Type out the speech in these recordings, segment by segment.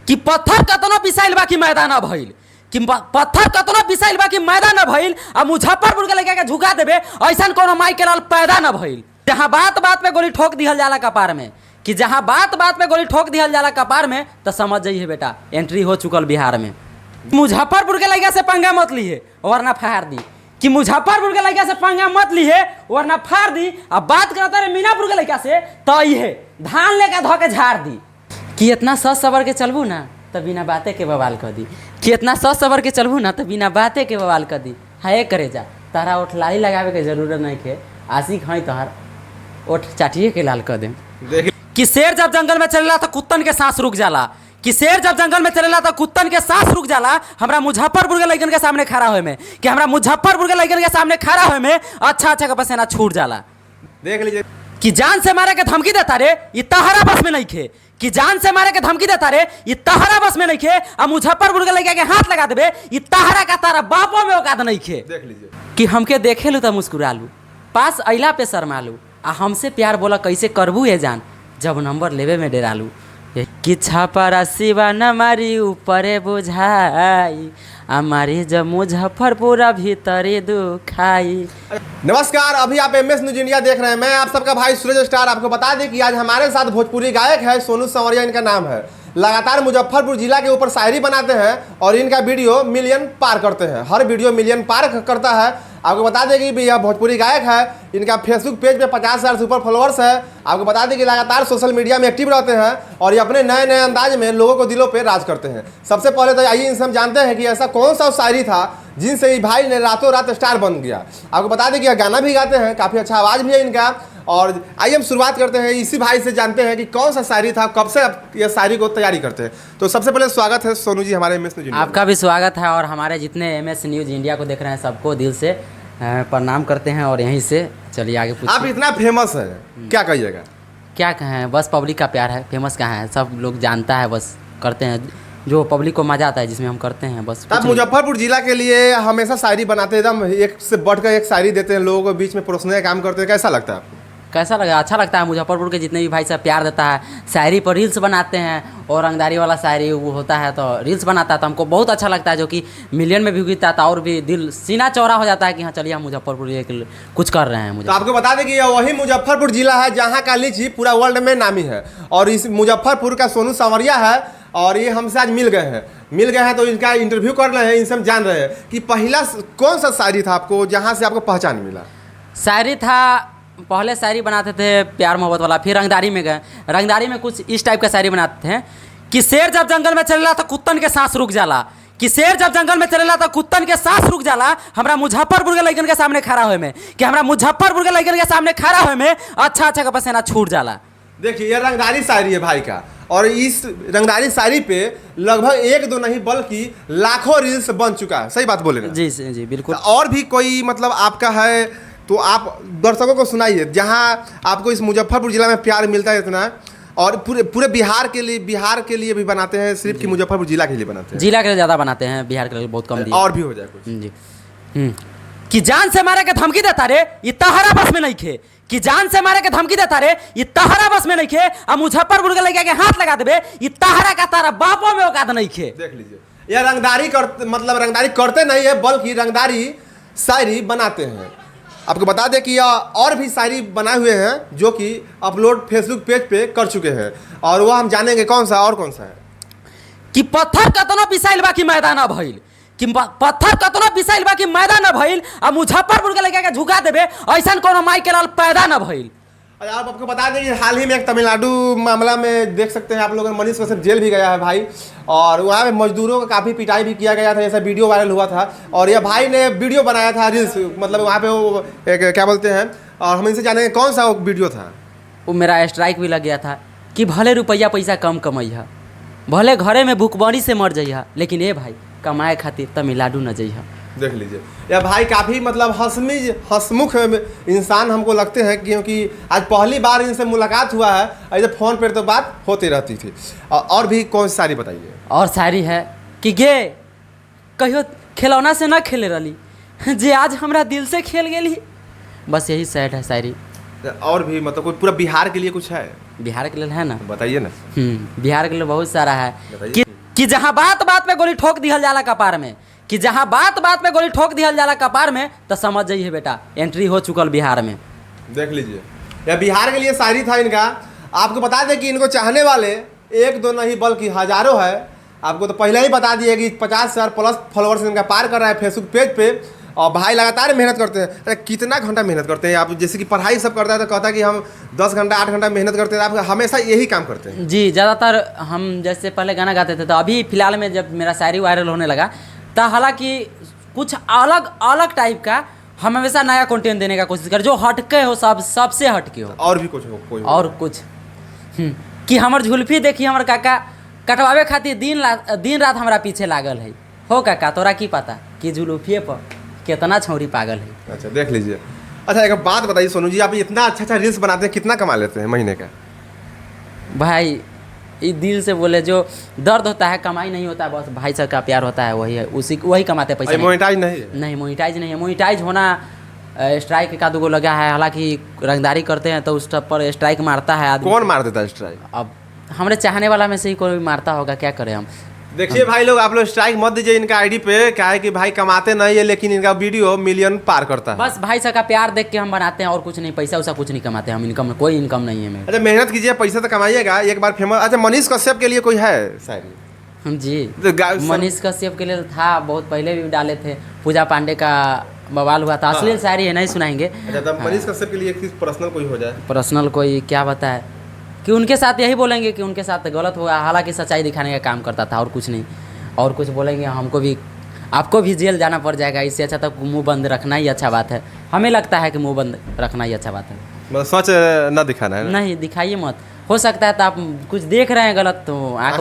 कि पत्थर कतनो पिसाइल बा कि मैदान न भइल, कि पत्थर कतनो पिसाइल बा कि मैदान न भइल, आ मुजफ्फरपुर के लड़का के झुका देबे ऐसा कोनो माई के लाल पैदा न भइल। जहाँ बात बात पे गोली ठोक दिहल जाला कपार में, कि जहाँ बात बात पे गोली ठोक दिहल जाला कपार में, तो समझ जाइए बेटा एंट्री हो चुकल बिहार में। मुजफ्फरपुर के लड़का से पंगा मत लिए वरना फाड़ दी, कि मुजफ्फरपुर के लड़का से पंगा मत लिए वरना फाड़ दी। अब बात करता रहे मीनापुर के लड़का से तो ये धान लेकर धो के झाड़ दी। कि इतना सस सबर के चलबू ना तो बिना बातें के बवाल कर दी, कि इतना सस सबर के चलबू ना तो बिना बातें के बवाल कर दी। हाय करे जा तारा ओठ लाली लगावे के जरूरत नहीं के, आशिक हई तोहार ओठ चाटिए के लाल कर दे। कि शेर जब जंगल में चलेला तो कुत्तन के सांस रुक जाला, कि शेर जब जंगल में चलेला तो कुत्तन के सांस रुक जाला। हमरा मुजफ्फरपुर के लड़कन के सामने खड़ा होए में, कि हमरा मुजफ्फरपुर के लड़कन के सामने खड़ा होए में अच्छा अच्छा का पसीना छूट जाला। देख लीजिए कि जान से मारे के धमकी देता रे ये तहरा बस में नहीं खे, कि जान से मारे के धमकी देता रे ये तहरा बस में नहीं खे। आ मुजफ्फरपुर के लड़का के हाथ लगा देबे ये तहरा का तारा बापों में औकात नहीं खे। देख लीजिए कि हमके देखे लू तो मुस्कुरालू, पास अइला पे शर्मालू, आ हमसे प्यार बोला कैसे करबू ये जान जब नंबर लेवे में डेरालू। कि छापरा सिवा न मारी ऊपरे बुझाई, हमारी जब मुजफ्फरपुर भीतरी दुखाई। नमस्कार, अभी आप MS न्यूज इंडिया देख रहे हैं। मैं आप सबका भाई सूरज स्टार। आपको बता दें कि आज हमारे साथ भोजपुरी गायक है सोनू संवरिया, इनका नाम है। लगातार मुजफ्फरपुर जिला के ऊपर शायरी बनाते हैं और इनका वीडियो मिलियन पार करते हैं, हर वीडियो मिलियन पार करता है। आपको बता दें कि यह भोजपुरी गायक है। इनका फेसबुक पेज पे 50,000 से ऊपर फॉलोअर्स है। आपको बता दें कि लगातार सोशल मीडिया में एक्टिव रहते हैं और ये अपने नए नए अंदाज में लोगों को दिलों पे राज करते हैं। सबसे पहले तो आइए इनसे हम जानते हैं कि ऐसा कौन सा शायरी था जिनसे ये भाई ने रातों रात स्टार बन गया। आपको बता दें कि यह गाना भी गाते हैं, काफ़ी अच्छा आवाज़ भी है इनका। और आइए हम शुरुआत करते हैं इसी भाई से, जानते हैं कि कौन सा शायरी था, कब से ये शायरी को तैयारी करते हैं। तो सबसे पहले स्वागत है सोनू जी हमारे MS न्यूज इंडिया। आपका भी स्वागत है और हमारे जितने MS न्यूज इंडिया को देख रहे हैं सबको दिल से प्रणाम करते हैं। और यहीं से चलिए आगे पूछिए। आप इतना फेमस है, क्या कहिएगा? क्या कहें, बस पब्लिक का प्यार है। फेमस कहाँ है, सब लोग जानता है, बस करते हैं जो पब्लिक को मजा आता है जिसमें हम करते हैं बस। आप मुजफ्फरपुर जिला के लिए हमेशा शायरी बनाते हैं, एकदम एक से बढ़कर एक शायरी देते हैं, लोगों के बीच में परोसने का काम करते हैं। कैसा लगता है आपको? कैसा लगा? अच्छा लगता है। मुजफ्फरपुर के जितने भी भाई साहब प्यार देता है, शायरी पर रील्स बनाते हैं और रंगदारी वाला शायरी वो होता है तो रील्स बनाता है, तो हमको बहुत अच्छा लगता है, जो कि मिलियन में भी गिरता था और भी दिल सीना चौड़ा हो जाता है कि हाँ चलिए हम मुजफ्फरपुर कुछ कर रहे हैं। मुझे तो आपको बता दें कि यह वही मुजफ्फरपुर जिला है जहाँ का लीची पूरा वर्ल्ड में नामी है। और इस मुजफ्फरपुर का सोनू संवरिया है और ये हमसे आज मिल गए हैं तो इनका इंटरव्यू कर रहे हैं, इनसे हम जान रहे हैं कि पहला कौन सा शायरी था आपको जहाँ से आपको पहचान मिला? शायरी था, पहले शायरी बनाते थे प्यार मोहब्बत वाला, फिर रंगदारी में गए। रंगदारी में कुछ इस टाइप का शायरी बनाते थे कि शेर जब जंगल में चलेला तो कुत्तन के सांस रुक जाला, कि शेर जब जंगल में चलेला तो कुत्तन के सांस रुक जाला। हमरा मुजफ्फरपुर के लड़कन के सामने खड़ा होए में, कि हमरा मुजफ्फरपुर के लड़कन के सामने खड़ा होए में अच्छा अच्छा का पसीना छूट जाला। देखिए ये रंगदारी शायरी है भाई का, और इस रंगदारी शायरी पे लगभग एक दो नहीं बल्कि लाखों रील्स बन चुका है। सही बात बोले ना? जी जी बिल्कुल। और भी कोई मतलब आपका है तो आप दर्शकों को सुनाइए, जहां आपको इस मुजफ्फरपुर जिला में प्यार मिलता है इतना, और पूरे बिहार के लिए भी बनाते हैं, सिर्फ कि मुजफ्फरपुर जिला के लिए बनाते हैं? जिला के लिए ज़्यादा बनाते हैं, बिहार के लिए बहुत कम। और भी हो जाए कुछ जी। कि जान से मारे के धमकी देता रे ये तहरा बस में नहीं खे, कि जान से मारे के धमकी देता रे ये तहरा बस में नहीं खे। आ मुजफ्फरपुर के लड़का के हाथ लगा देबे ये तहरा का तारा बापों में औकात नहीं खे। देख लीजिए यह रंगदारी रंगदारी करते नहीं है बल्कि रंगदारी शायरी बनाते हैं। आपको बता दें कि यह और भी शायरी बनाए हुए हैं जो कि अपलोड फेसबुक पेज पे कर चुके हैं, और वह हम जानेंगे कौन सा है। कि पत्थर कतनो पिसाइल बा कि मैदान न भइल, कि पत्थर कतनो पिसाइल बा कि मैदान न भइल, आ मुजफ्फरपुर के लड़का के झुका देबे ऐसा कोनो माई के लाल पैदा न भइल। आप आपको बता दें कि हाल ही में एक तमिलनाडु मामला में देख सकते हैं आप लोग, मनीष कश्यप जेल भी गया है भाई, और वहाँ पे मजदूरों का काफ़ी पिटाई भी किया गया था, ऐसा वीडियो वायरल हुआ था। और यह भाई ने वीडियो बनाया था रील्स, मतलब वहाँ पे वो एक क्या बोलते हैं, और हम इनसे जानेंगे कौन सा वो वीडियो था। वो मेरा स्ट्राइक भी लग गया था कि भले रुपया पैसा कम कमैहा, भले घरे में भूखमरी से मर जइहा, लेकिन ये भाई कमाए खातिर तमिलनाडु न जइहा। देख लीजिए यह भाई काफ़ी मतलब हंसमुख इंसान हमको लगते हैं, क्योंकि आज पहली बार इनसे मुलाकात हुआ है। ऐसे फ़ोन पर तो बात होती रहती थी। और भी कौन सी शायरी बताइए? और शायरी है कि गे कहियो खिलौना से न खेले रही जे आज हमरा दिल से खेल गेली। बस यही सैड है शायरी। और भी मतलब कोई पूरा बिहार के लिए कुछ है? बिहार के लिए है ना, बताइए ना। बिहार के लिए बहुत सारा है। बताइए। कि कि जहाँ बात बात पे गोली ठोक दिहल जाला कपार में, कि जहाँ बात बात पे गोली ठोक दिहल जाला कपार में, तो समझ जाइए बेटा एंट्री हो चुकल बिहार में। देख लीजिए, यह बिहार के लिए शायरी था इनका। आपको बता दें कि इनको चाहने वाले एक दो नहीं बल्कि हजारों है। आपको तो पहले ही बता दिए कि 50,000 प्लस फॉलोअर्स इनका पार कर रहा है फेसबुक पेज पे। और भाई लगातार मेहनत करते हैं। अरे कितना घंटा मेहनत करते हैं आप? जैसे कि पढ़ाई सब करता है तो कहता है कि हम 10 घंटा 8 घंटा मेहनत करते हैं, आप हमेशा यही काम करते हैं। जी, ज़्यादातर हम जैसे पहले गाना गाते थे, तो अभी फिलहाल में जब मेरा शायरी वायरल होने लगा, तो हालांकि कुछ अलग अलग टाइप का हम हमेशा नया कंटेंट देने का कोशिश कर, जो हटके हो, सबसे हटके हो। और भी कुछ हो, कोई हो। और कुछ कि हमर झुल्फी देखी हमर काका कटवावे खातिर दिन रात हमारा पीछे लागल है। हो काका, तोरा की पता कि झुल्फिए पर कितना छौरी पागल है। अच्छा, देख लीजिए। अच्छा, एक बात बताइए सोनू जी, आप इतना अच्छा रील्स बनाते हैं, कितना कमा लेते हैं महीने का? भाई ये दिल से बोले, जो दर्द होता है कमाई नहीं होता है, बस भाई साहब का प्यार होता है, वही है, वही कमाते हैं पैसे। मोनेटाइज नहीं है? नहीं, मोनेटाइज नहीं है। मोनेटाइज होना स्ट्राइक का दुगो लगा है, हालांकि रंगदारी करते हैं तो उस सब पर स्ट्राइक मारता है आदमी। कौन मार देता है स्ट्राइक? अब हमारे चाहने वाला में से ही कोई मारता होगा, क्या करें हम। देखिए भाई लोग, आप लोग स्ट्राइक मत दीजिए इनका आईडी पे। क्या है कि भाई कमाते नहीं है, लेकिन इनका वीडियो मिलियन पार करता है। बस भाई साहब का प्यार देख के हम बनाते हैं, और कुछ नहीं, पैसा वैसा कुछ नहीं कमाते हम। इनकम कोई इनकम नहीं है मेरे। अच्छा, मेहनत कीजिए, पैसा तो कमाइएगा, एक बार फेमस। अच्छा, मनीष कश्यप के लिए कोई है शायरी? जी, तो मनीष कश्यप के लिए तो था, बहुत पहले भी डाले थे। पूजा पांडे का बवाल हुआ था, अश्लील शायरी है, नहीं सुनाएंगे। अच्छा, तब मनीष कश्यप के लिए एक पर्सनल कोई हो जाए। पर्सनल कोई क्या बताए कि उनके साथ यही बोलेंगे कि उनके साथ गलत हुआ, हालांकि सच्चाई दिखाने का काम करता था, और कुछ नहीं। और कुछ बोलेंगे हमको भी, आपको भी जेल जाना पड़ जाएगा। इससे अच्छा तो मुंह बंद रखना ही अच्छा बात है। हमें लगता है कि मुंह बंद रखना ही अच्छा बात है। मतलब सच न दिखाना है ना? नहीं, दिखाइए मत। हो सकता है तो आप कुछ देख रहे हैं गलत, तो आंख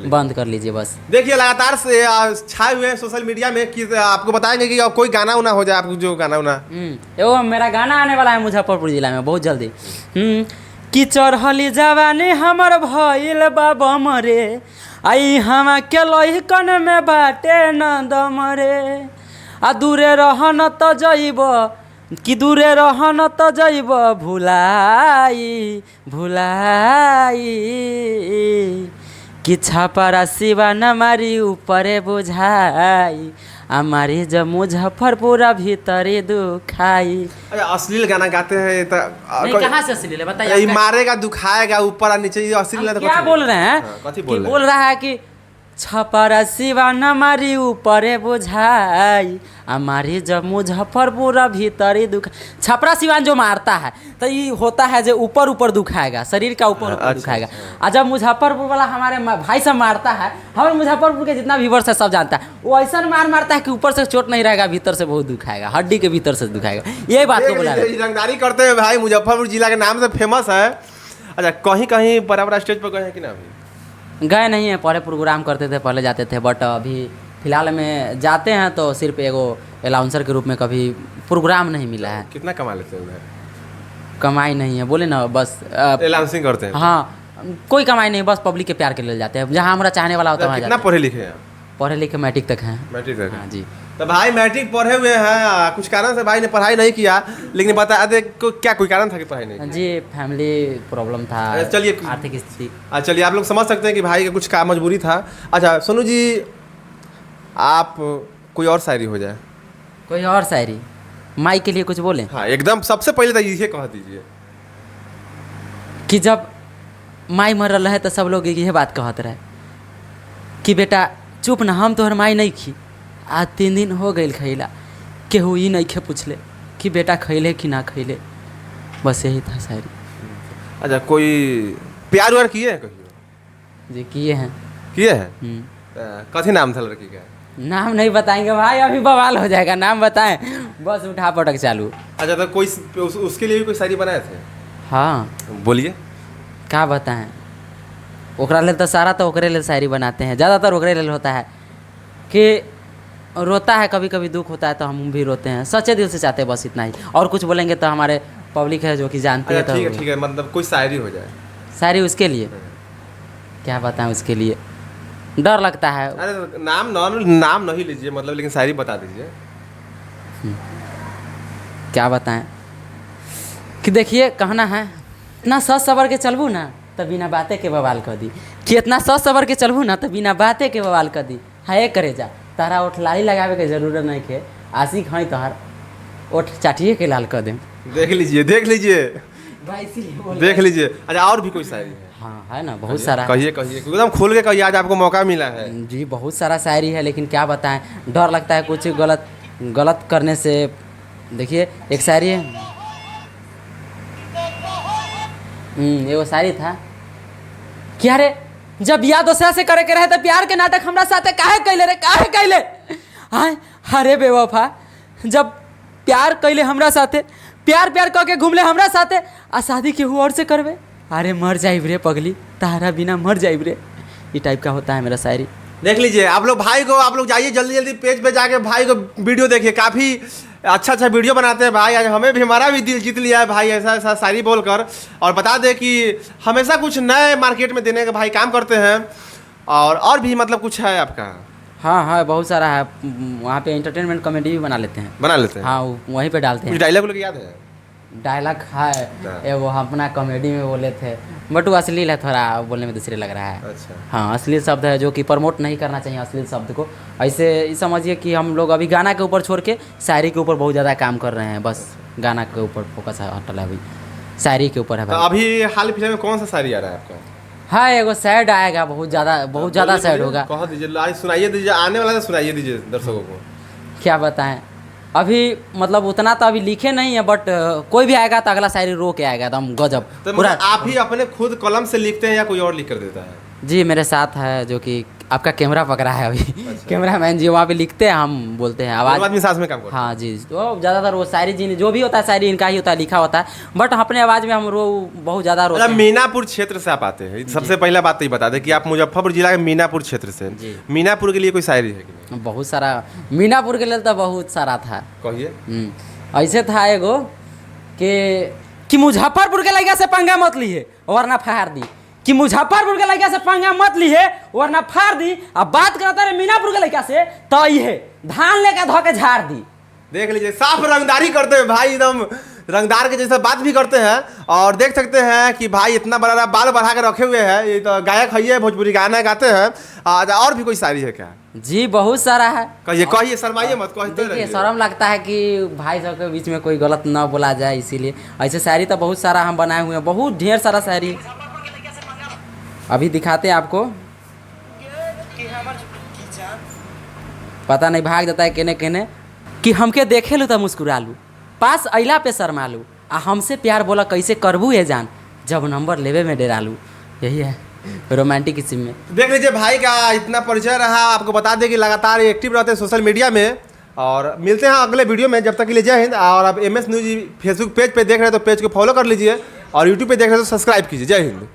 बंद कर लीजिए बस। देखिए, लगातार से छाए हुए हैं सोशल मीडिया में कि आपको बताएंगे कि कोई गाना उना हो जाए, आपको जो गाना उना। एगो मेरा गाना आने वाला है मुजफ्फरपुर जिला में बहुत जल्दी। कि चढ़ली जवानी हमर भइल बाबा मरे, आई हमा के लहिकन में बाटे न दमरे। आ दूरे रहन त जइब, कि दूरे रहन त जइब भुलाई भुलाई। कि छापरा सिवा न मारी ऊपरे बुझाई, हमारी जब मुजफ्फरपुर भीतरी दुखाई। अच्छा, अश्लील गाना गाते हैं तो नहीं, कहाँ से अश्लील है बताइए? ये मारेगा, दुखाएगा, ऊपर और नीचे, ये अश्लील है तो क्या बोल रहे हैं? कथी कि बोल रहा है कि छपरा सिवा न मारी ऊपरे बुझाई, हमारी जब मुजफ्फरपुर भीतरी दुख। छपरा सिवान जो मारता है तो ये होता है जो ऊपर ऊपर दुखाएगा, शरीर का ऊपर ऊपर दुखाएगा। और जब मुजफ्फरपुर वाला हमारे भाई सब मारता है, हमारे मुजफ्फरपुर के जितना व्यूअर्स है सब जानता है, वो ऐसा मारता है कि ऊपर से चोट नहीं रहेगा, भीतर से बहुत दुखाएगा, हड्डी के भीतर से दुखाएगा। यही बात को बोला रंगदारी करते हैं भाई, मुजफ्फरपुर जिला के नाम से फेमस है। अच्छा, कहीं कहीं बड़ा बड़ा स्टेज पर गए हैं कि ना? गए नहीं है, पहले प्रोग्राम करते थे, पहले जाते थे, बट अभी फिलहाल में जाते हैं तो सिर्फ एगो अलाउंसर के रूप में, कभी प्रोग्राम नहीं मिला है। कितना कमा लेते हैं? कमाई नहीं है, बोले ना, बस अलाउंसिंग करते हैं। हाँ, कोई कमाई नहीं, बस पब्लिक के प्यार के लिए जाते हैं, जहाँ हमारा चाहने वाला होता है। कितना पढ़े लिखे हैं? पढ़े लिखे मैट्रिक तक हैं। मैट्रिक तक? हाँ जी। तो भाई मैट्रिक पढ़े हुए हैं, कुछ कारण से भाई ने पढ़ाई नहीं किया, लेकिन बता दे क्या कोई कारण था कि पढ़ाई नहीं किया? जी, फैमिली प्रॉब्लम था, चलिए, आर्थिक स्थिति। चलिए, आप लोग समझ सकते हैं कि भाई का कुछ काम मजबूरी था। अच्छा सोनू जी, आप कोई और शायरी हो जाए, कोई और शायरी माई के लिए कुछ बोले? हाँ एकदम, सबसे पहले तो ये कह दीजिए कि जब माई मर रहा है तो सब लोग यही बात कहत रहे कि बेटा चुप ना, हम तोहर माई नहीं खी, आज 3 दिन हो गए खैला, केहू ही नहीं खे पूछले कि बेटा खैले कि ना खैले। बस यही था शायरी। अच्छा, कोई प्यार व्यार किए हैं कहियो? जी किए हैं। किए हैं? कथी नाम था लड़की का? नाम नहीं बताएंगे भाई, अभी बवाल हो जाएगा, नाम बताएं बस उठा पटक चालू। अच्छा, तो कोई उसके लिए भी कोई शायरी बनाए थे? हाँ, बोलिए। क्या बताएं, ओकरा ले तो सारा तो ओकरे ले शायरी बनाते हैं, ज़्यादातर ओकरे ले होता है कि रोता है, कभी कभी दुख होता है तो हम भी रोते हैं, सच्चे दिल से चाहते हैं, बस इतना ही। और कुछ बोलेंगे तो हमारे पब्लिक है जो कि जानती है। तो ठीक है, मतलब कोई शायरी हो जाए। शायरी उसके लिए क्या बताएं, उसके लिए डर लगता है। अरे नाम नहीं लीजिए, मतलब, लेकिन शायरी बता दीजिए। क्या बताएं कि देखिए, कहना है इतना सच सबर के चलबू ना, तब बिना बातें के बवाल कर दी। कि इतना सौ सबर के चलबू ना तो बिना बाते के बवाल कर दी है करे जा तारा ओठ लाली लगावे के जरूरत नहीं के आशिक हई तोहार ओठ चाटिए के लाल कर देम। देख लीजिए भाई इसीलिए देख लीजिए। अच्छा और भी कोई शायरी है? हाँ है ना बहुत सारा। कहिए एकदम खोल के कहिए, आज आपको मौका मिला है। जी बहुत सारा शायरी है लेकिन क्या बताएं, डर लगता है कुछ गलत करने से। देखिए एक शायरी है, एगो शायरी था क्या रे, जब याद दोसरा से करे के रहे तो प्यार के नाटक हमरा साथे काहे कैले रे काहे कैले। हाय अरे बेवफा, जब प्यार कैले हमरा साथे, प्यार कह के घूमले हमरा साथे आ शादी केहू और से करबे, अरे मर जाइब रे पगली, तारा बिना मर जाइब रे। ये टाइप का होता है मेरा शायरी। देख लीजिए आप लोग भाई को, आप लोग जाइए जल्दी पेज पे जाके भाई को वीडियो देखिए, काफ़ी अच्छा वीडियो बनाते हैं भाई। आज हमें भी, हमारा भी दिल जीत लिया है भाई ऐसा शायरी बोलकर। और बता दें कि हमेशा कुछ नए मार्केट में देने का भाई काम करते हैं। और भी मतलब कुछ है आपका? हाँ बहुत सारा है, वहाँ पे एंटरटेनमेंट कॉमेडी भी बना लेते हैं। हाँ वहीं पे डालते हैं। डायलॉग लोग याद है? डायलॉग है वो अपना कॉमेडी में बोले थे बट वो अश्लील है, थोड़ा बोलने में दूसरे लग रहा है। अच्छा। हाँ अश्लील शब्द है जो कि प्रमोट नहीं करना चाहिए अश्लील शब्द को। ऐसे समझिए कि हम लोग अभी गाना के ऊपर छोड़ के शायरी के ऊपर बहुत ज़्यादा काम कर रहे हैं, बस गाना के ऊपर फोकस हटल है, अभी शायरी के ऊपर है भाई। तो अभी हाल फिलहाल में कौन सा शायरी आ रहा है आपका? हाँ एगो सैड आएगा, बहुत ज़्यादा सैड होगा। कह दीजिए, आज सुनाइए दीजिए, आने वाला तो सुनाइए दीजिए दर्शकों को। क्या बताएं, अभी मतलब उतना तो अभी लिखे नहीं है बट कोई भी आएगा तो अगला शायरी रो के आएगा एकदम गजब। तो पूरा आप ही अपने खुद कलम से लिखते हैं या कोई और लिख कर देता है? जी मेरे साथ है जो कि आपका कैमरा पकड़ा है अभी। अच्छा। कैमरा मैन जी वहाँ पे लिखते हैं, हम बोलते हैं आवाज़। आदमी साथ में काम करते हैं। हाँ जी, तो ज़्यादातर वो शायरी जी जो भी होता है शायरी इनका ही होता है, लिखा होता है, बट अपने आवाज़ में हम बहुत ज़्यादा रोते हैं। मीनापुर क्षेत्र से आप आते हैं, सबसे पहला बात तो ये बता दें कि आप मुजफ्फरपुर जिला के मीनापुर क्षेत्र से। मीनापुर के लिए कोई शायरी है कि नहीं? बहुत सारा, मीनापुर के लिए तो बहुत सारा था। कहिए। ऐसे था एगो कि मुजफ्फरपुर के लड़का से पंगा मत लिए वरना फाड़ दी, कि मुजफ्फरपुर के लड़का से पंगा मत लिए वरना फाड़ दी। अब बात करता रहे मीनापुर के लड़का से तो ये धान लेकर धो के झाड़ दी। देख लीजिए साफ रंगदारी करते हैं भाई, एकदम रंगदार के जैसा बात भी करते हैं। और देख सकते हैं कि भाई इतना बड़ा बाल बढ़ा कर रखे हुए हैं, ये तो गायक है, भोजपुरी गाना गाते हैं। और भी कोई शायरी है क्या? जी बहुत सारा है। कहिए शर्माइए मत, कहते रहिए। शर्म लगता है कि भाई सब के बीच में कोई गलत ना बोला जाए, इसीलिए ऐसे शायरी तो बहुत सारा हम बनाए हुए हैं, बहुत ढेर सारा शायरी अभी दिखाते हैं आपको। पता नहीं भाग जाता है केने केने कि हमके देखे लू तो मुस्कुरा लू, पास अइला पे शर्मा लू, आ हमसे प्यार बोला कैसे करबू ये जान, जब नंबर लेवे में डेरा लू। यही है रोमांटिक किस्म में। देख लीजिए भाई का इतना परिचय रहा। आपको बता दें कि लगातार एक्टिव रहते हैं सोशल मीडिया में। और मिलते हैं अगले वीडियो में, जब तक के लिए जय हिंद। और आप MS न्यूज़ फेसबुक पेज पे देख रहे हैं तो पेज को फॉलो कर लीजिए, और यूट्यूब पे देख रहे हैं तो सब्सक्राइब कीजिए। जय हिंद।